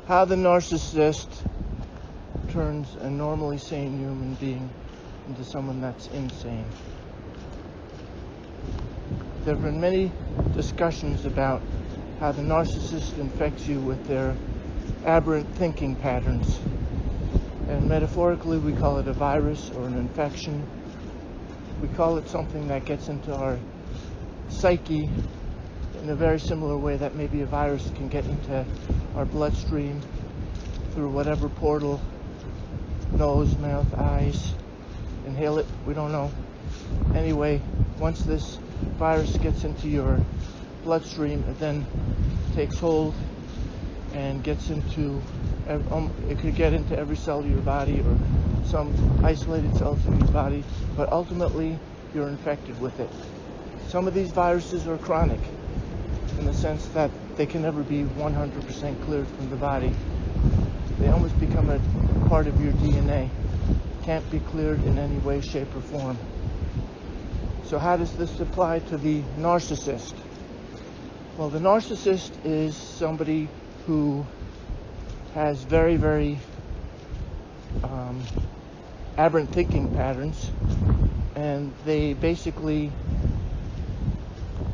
how the narcissist turns a normally sane human being into someone that's insane. There have been many discussions about how the narcissist infects you with their aberrant thinking patterns. And metaphorically, we call it a virus or an infection. We call it something that gets into our psyche in a very similar way that maybe a virus can get into our bloodstream through whatever portal, nose, mouth, eyes, inhale it, we don't know. Anyway, once this virus gets into your bloodstream, it then takes hold and gets into, it could get into every cell of your body or some isolated cells in your body, but ultimately you're infected with it. Some of these viruses are chronic in the sense that they can never be 100% cleared from the body. They almost become a part of your DNA. Can't be cleared in any way, shape, or form. So how does this apply to the narcissist? Well, the narcissist is somebody who has very, very aberrant thinking patterns, and they basically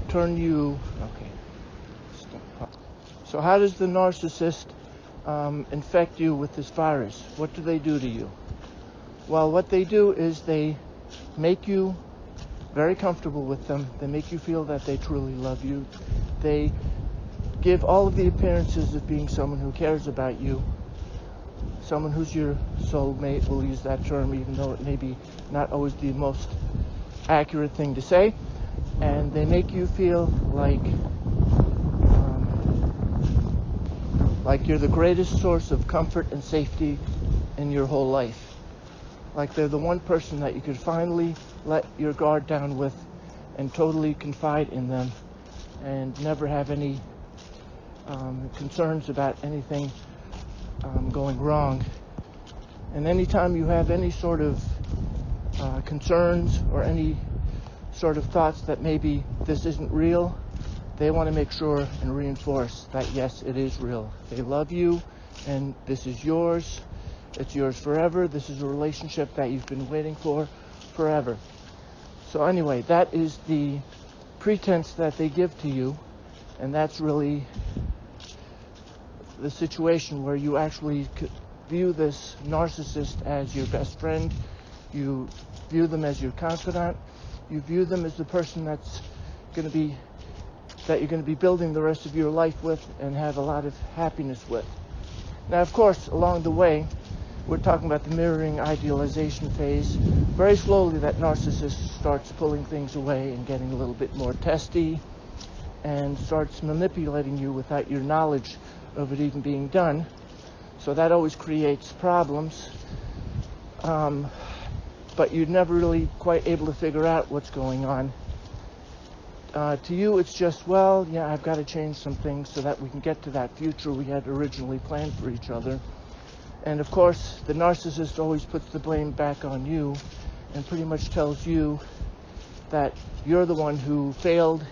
turn you... Okay. So how does the narcissist infect you with this virus? What do they do to you? Well, what they do is they make you very comfortable with them. They make you feel that they truly love you. They give all of the appearances of being someone who cares about you, someone who's your soulmate. We'll use that term, even though it may be not always the most accurate thing to say. And they make you feel like you're the greatest source of comfort and safety in your whole life. Like they're the one person that you could finally let your guard down with and totally confide in them and never have any concerns about anything going wrong. And anytime you have any sort of concerns or any sort of thoughts that maybe this isn't real, they want to make sure and reinforce that yes, it is real. They love you and this is yours. It's yours forever. This is a relationship that you've been waiting for forever. So anyway, that is the pretense that they give to you, and that's really the situation where you actually view this narcissist as your best friend. You view them as your confidant. You view them as the person that you're going to be building the rest of your life with and have a lot of happiness with. Now, of course, along the way, we're talking about the mirroring idealization phase. Very slowly, that narcissist starts pulling things away and getting a little bit more testy and starts manipulating you without your knowledge of it even being done. So that always creates problems. But you're never really quite able to figure out what's going on. To you, it's just, well, yeah, I've got to change some things so that we can get to that future we had originally planned for each other. And of course, the narcissist always puts the blame back on you and pretty much tells you that you're the one who failed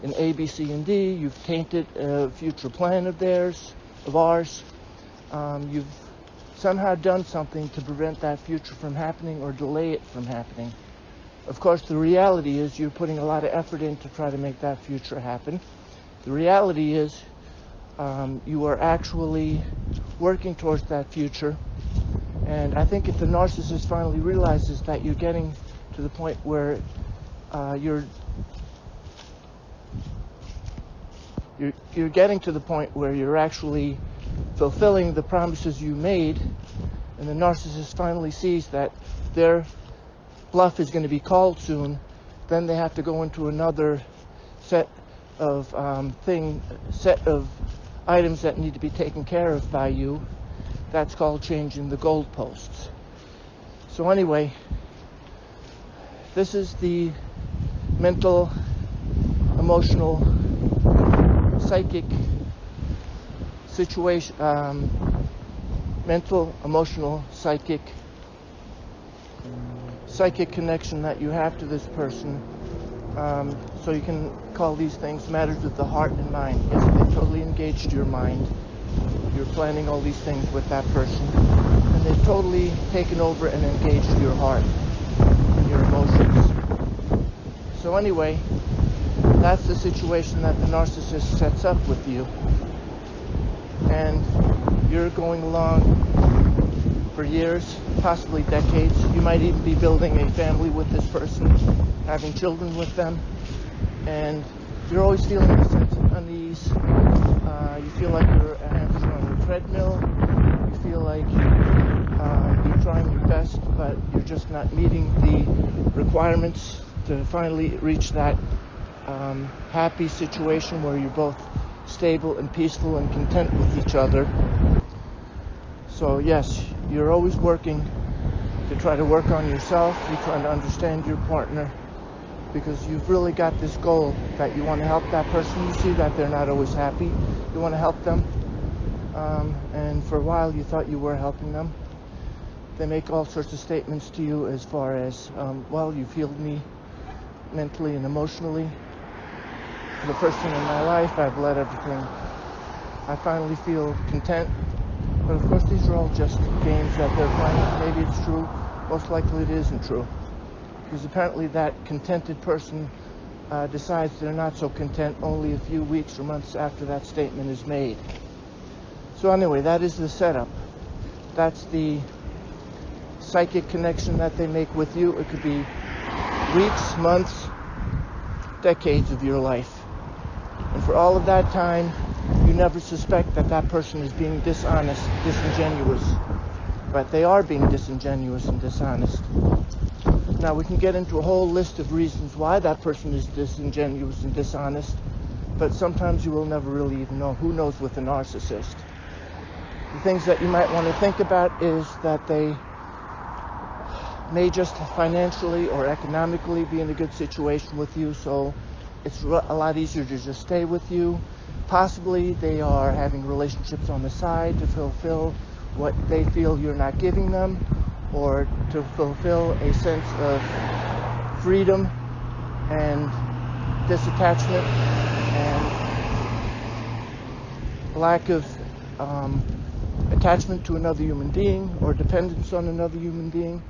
in A, B, C, and D. You've tainted a future plan of ours. You've somehow done something to prevent that future from happening or delay it from happening. Of course, the reality is you're putting a lot of effort in to try to make that future happen. The reality is you are actually working towards that future. And I think if the narcissist finally realizes that you're getting to the point where you're getting to the point where you're actually fulfilling the promises you made, and the narcissist finally sees that their bluff is going to be called soon, then they have to go into another set of items that need to be taken care of by you. That's called changing the goalposts. So anyway, this is the mental, emotional, psychic situation, mental, emotional, psychic connection that you have to this person. So you can call these things matters of the heart and mind. Yes, they totally engaged your mind. you're planning all these things with that person, and they've totally taken over and engaged your heart and your emotions. So anyway, that's the situation that the narcissist sets up with you. And you're going along for years, possibly decades. You might even be building a family with this person, having children with them, and you're always feeling a sense of unease. You feel like you're a hamster on a treadmill. You feel like you're trying your best, but you're just not meeting the requirements to finally reach that happy situation where you're both stable and peaceful and content with each other. So yes, you're always working to try to work on yourself. You're trying to understand your partner, because you've really got this goal that you want to help that person. You see that they're not always happy. You want to help them. And for a while you thought you were helping them. They make all sorts of statements to you as far as, well, you've healed me mentally and emotionally. For the first time in my life, I've let everything. I finally feel content. But of course, these are all just games that they're playing. Maybe it's true. Most likely it isn't true. Because apparently that contented person decides they're not so content only a few weeks or months after that statement is made. So anyway, that is the setup. That's the psychic connection that they make with you. It could be weeks, months, decades of your life. And for all of that time, you never suspect that that person is being dishonest, disingenuous. But they are being disingenuous and dishonest. Now, we can get into a whole list of reasons why that person is disingenuous and dishonest, but sometimes you will never really even know. Who knows with a narcissist? The things that you might want to think about is that they may just financially or economically be in a good situation with you, so it's a lot easier to just stay with you. Possibly they are having relationships on the side to fulfill what they feel you're not giving them, or to fulfill a sense of freedom and disattachment and lack of attachment to another human being or dependence on another human being.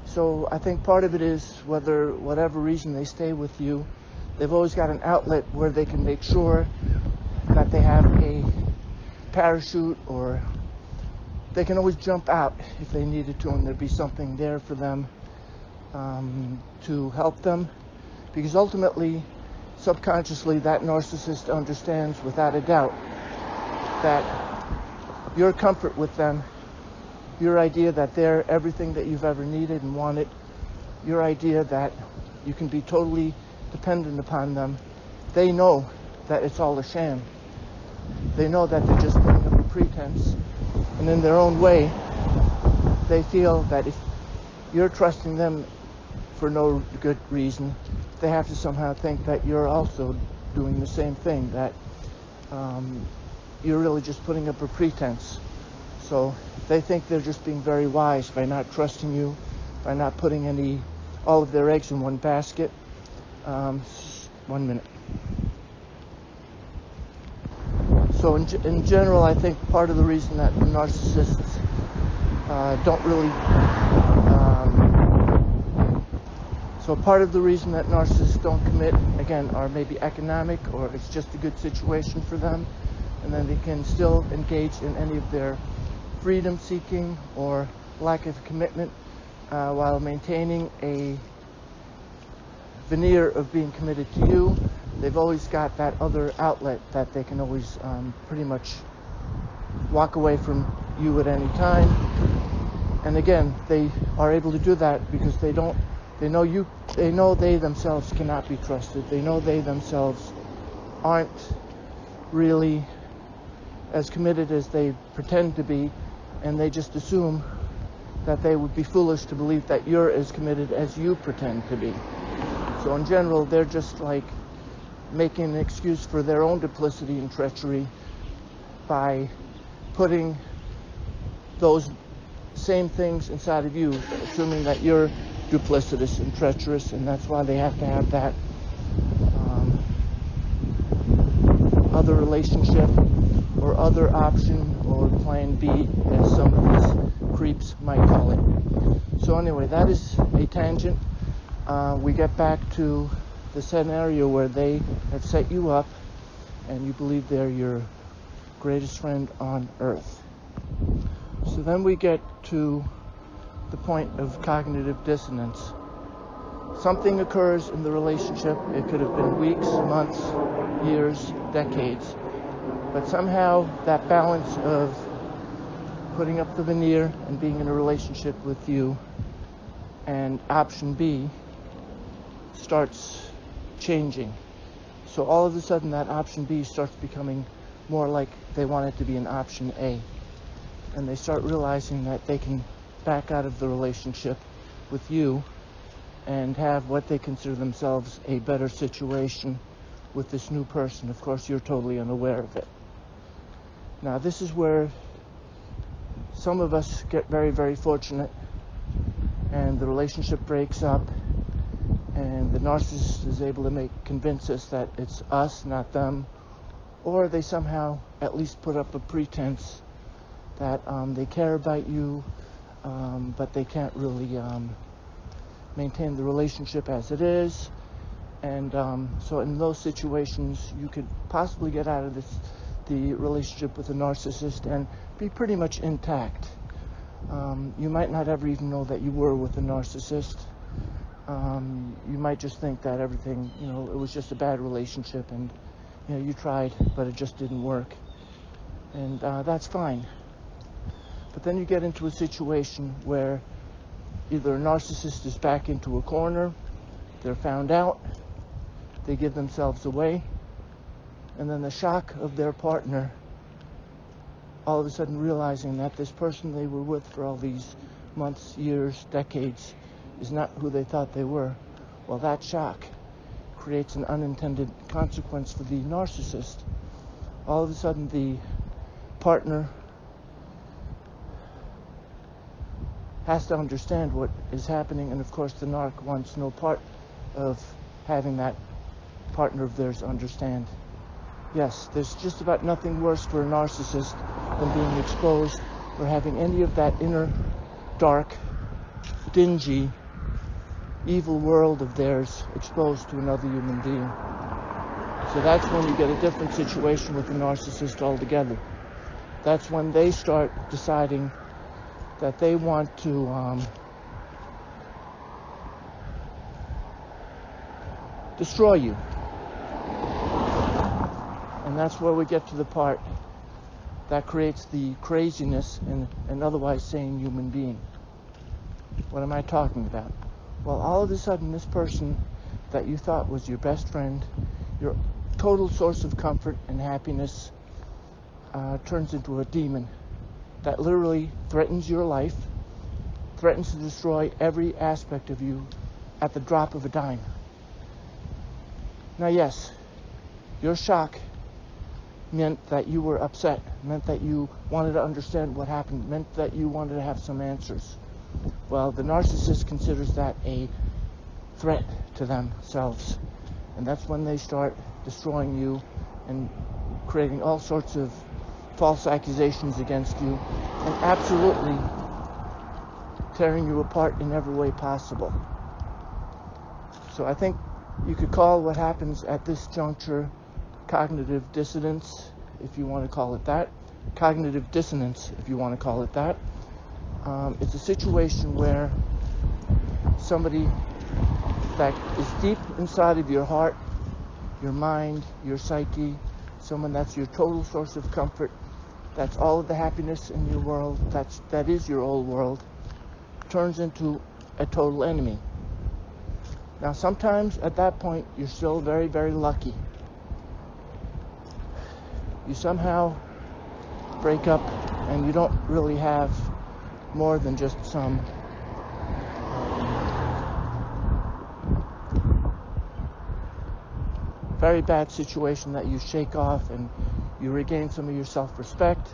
So I think part of it is whatever reason they stay with you, they've always got an outlet where they can make sure that they have a parachute, or they can always jump out if they needed to, and there'd be something there for them to help them. Because ultimately, subconsciously, that narcissist understands without a doubt that your comfort with them, your idea that they're everything that you've ever needed and wanted, your idea that you can be totally dependent upon them, they know that it's all a sham. They know that they're just putting up a pretense. And in their own way, they feel that if you're trusting them for no good reason, they have to somehow think that you're also doing the same thing, that you're really just putting up a pretense. So they think they're just being very wise by not trusting you, by not putting all of their eggs in one basket. 1 minute. So in general, I think part of the reason that the narcissists don't really... So part of the reason that narcissists don't commit, again, are maybe economic, or it's just a good situation for them, and then they can still engage in any of their freedom-seeking or lack of commitment while maintaining a veneer of being committed to you. They've always got that other outlet that they can always pretty much walk away from you at any time. And again, they are able to do that because they know they themselves cannot be trusted. They know they themselves aren't really as committed as they pretend to be, and they just assume that they would be foolish to believe that you're as committed as you pretend to be. So in general, they're just like making an excuse for their own duplicity and treachery by putting those same things inside of you, assuming that you're duplicitous and treacherous, and that's why they have to have that other relationship or other other option, or plan B, as some of these creeps might call it. So anyway, that is a tangent. We get back to the scenario where they have set you up and you believe they're your greatest friend on earth. So then we get to the point of cognitive dissonance. Something occurs in the relationship. It could have been weeks, months, years, decades. But somehow that balance of putting up the veneer and being in a relationship with you and option B starts changing. So all of a sudden that option B starts becoming more like they want it to be an option A. And they start realizing that they can back out of the relationship with you and have what they consider themselves a better situation with this new person. Of course, you're totally unaware of it. Now, this is where some of us get very, very fortunate and the relationship breaks up and the narcissist is able to convince us that it's us, not them, or they somehow at least put up a pretense that they care about you, but they can't really maintain the relationship as it is. And so in those situations, you could possibly get out of the relationship with a narcissist and be pretty much intact. You might not ever even know that you were with a narcissist. You might just think that everything, it was just a bad relationship and, you tried, but it just didn't work. And that's fine. But then you get into a situation where either a narcissist is back into a corner, they're found out, they give themselves away, and then the shock of their partner all of a sudden realizing that this person they were with for all these months, years, decades is not who they thought they were. Well, that shock creates an unintended consequence for the narcissist. All of a sudden the partner has to understand what is happening, and of course the narc wants no part of having that partner of theirs understand. Yes, there's just about nothing worse for a narcissist than being exposed or having any of that inner dark, dingy, evil world of theirs exposed to another human being. So that's when you get a different situation with the narcissist altogether. That's when they start deciding that they want to destroy you. And that's where we get to the part that creates the craziness in an otherwise sane human being. What am I talking about? Well, all of a sudden, this person that you thought was your best friend, your total source of comfort and happiness, turns into a demon that literally threatens your life, threatens to destroy every aspect of you at the drop of a dime. Now, yes, your shock meant that you were upset, meant that you wanted to understand what happened, meant that you wanted to have some answers. Well, the narcissist considers that a threat to themselves. And that's when they start destroying you and creating all sorts of false accusations against you and absolutely tearing you apart in every way possible. So I think you could call what happens at this juncture cognitive dissonance, if you want to call it that. Cognitive dissonance, if you want to call it that. It's a situation where somebody that is deep inside of your heart, your mind, your psyche, someone that's your total source of comfort, that's all of the happiness in your world, that is your whole world, turns into a total enemy. Now, sometimes at that point, you're still very, very lucky. You somehow break up and you don't really have more than just some very bad situation that you shake off and you regain some of your self-respect.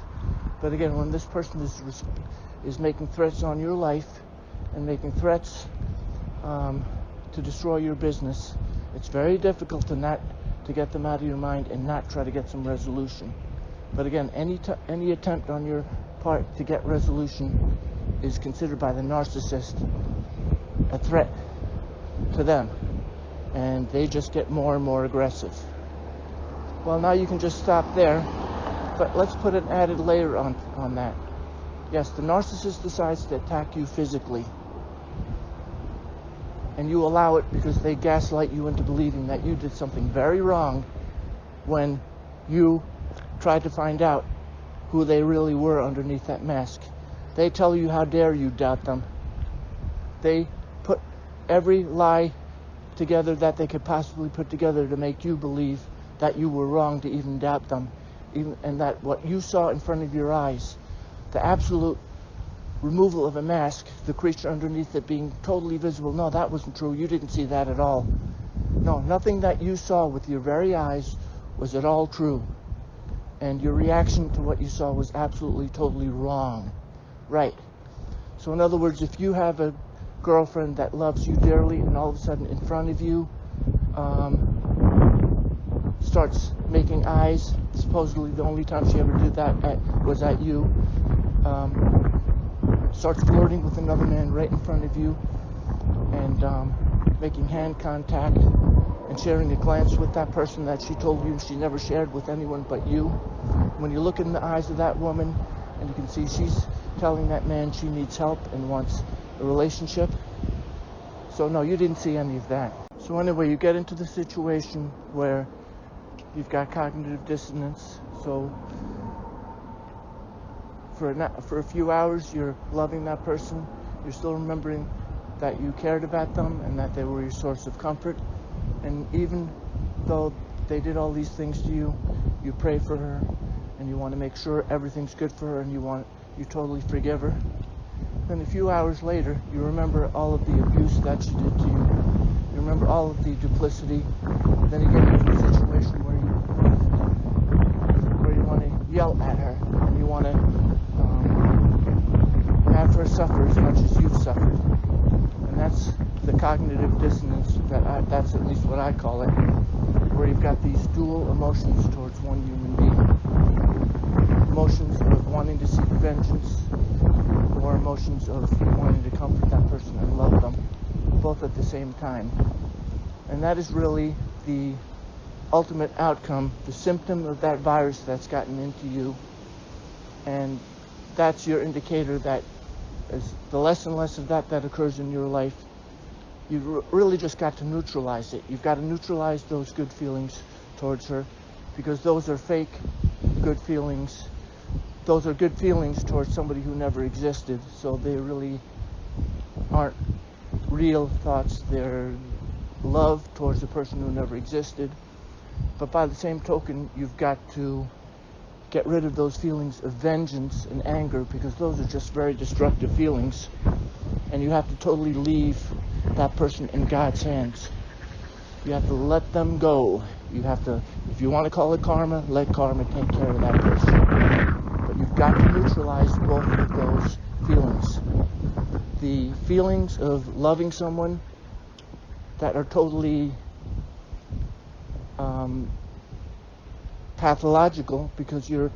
But again, when this person is making threats on your life and making threats to destroy your business, it's very difficult to get them out of your mind and not try to get some resolution. But again, any attempt on your part to get resolution is considered by the narcissist a threat to them, and they just get more and more aggressive. Well, now you can just stop there, but let's put an added layer on that. Yes, the narcissist decides to attack you physically, and you allow it because they gaslight you into believing that you did something very wrong when you tried to find out who they really were underneath that mask. They tell you how dare you doubt them. They put every lie together that they could possibly put together to make you believe that you were wrong to even doubt them, and that what you saw in front of your eyes, the absolute removal of a mask, the creature underneath it being totally visible, no, that wasn't true. You didn't see that at all. No, nothing that you saw with your very eyes was at all true. And your reaction to what you saw was absolutely, totally wrong. Right. So in other words, if you have a girlfriend that loves you dearly and all of a sudden in front of you starts making eyes, supposedly the only time she ever did that was at you, starts flirting with another man right in front of you, and making hand contact and sharing a glance with that person that she told you she never shared with anyone but you. When you look in the eyes of that woman and you can see she's telling that man she needs help and wants a relationship. So no, you didn't see any of that. So anyway, you get into the situation where you've got cognitive dissonance. So for a few hours you're loving that person, you're still remembering that you cared about them and that they were your source of comfort, and even though they did all these things to you, you pray for her and you want to make sure everything's good for her, and you totally forgive her. Then a few hours later you remember all of the abuse that she did to you, you remember all of the duplicity. Then you get into a situation where you want to yell at her and you want to have her suffer as much as you've suffered. And that's the cognitive dissonance, that's at least what I call it, where you've got these dual emotions towards one human being. Emotions of wanting to seek vengeance, or emotions of wanting to comfort that person and love them, both at the same time. And that is really the ultimate outcome, the symptom of that virus that's gotten into you. And that's your indicator that as the less and less of that occurs in your life, you've really just got to neutralize it. You've got to neutralize those good feelings towards her, because those are fake good feelings. Those are good feelings towards somebody who never existed, so they really aren't real thoughts. They're love towards a person who never existed. But by the same token, you've got to get rid of those feelings of vengeance and anger, because those are just very destructive feelings, and you have to totally leave that person in God's hands. You have to let them go. You have to, if you want to call it karma, let karma take care of that person. But you've got to neutralize both of those feelings. The feelings of loving someone that are totally pathological, because you're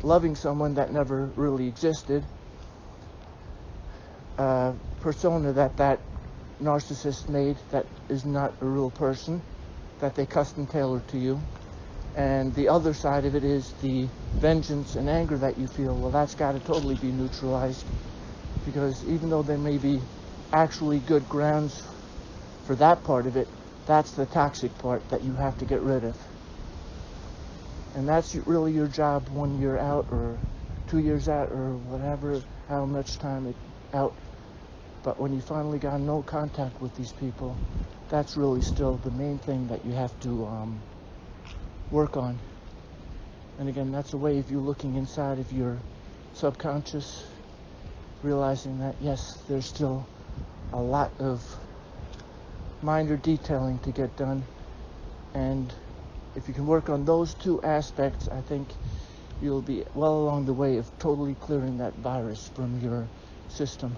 loving someone that never really existed, persona that narcissist made that is not a real person, that they custom tailored to you. And the other side of it is the vengeance and anger that you feel. Well, that's got to totally be neutralized, because even though there may be actually good grounds for that part of it, that's the toxic part that you have to get rid of. And that's really your job 1 year out, or 2 years out, or whatever, how much time out. But when you finally got no contact with these people, that's really still the main thing that you have to work on. And again, that's a way of you looking inside of your subconscious, realizing that yes, there's still a lot of minor detailing to get done. And if you can work on those two aspects, I think you'll be well along the way of totally clearing that virus from your system.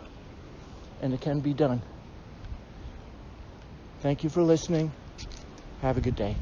And it can be done. Thank you for listening. Have a good day.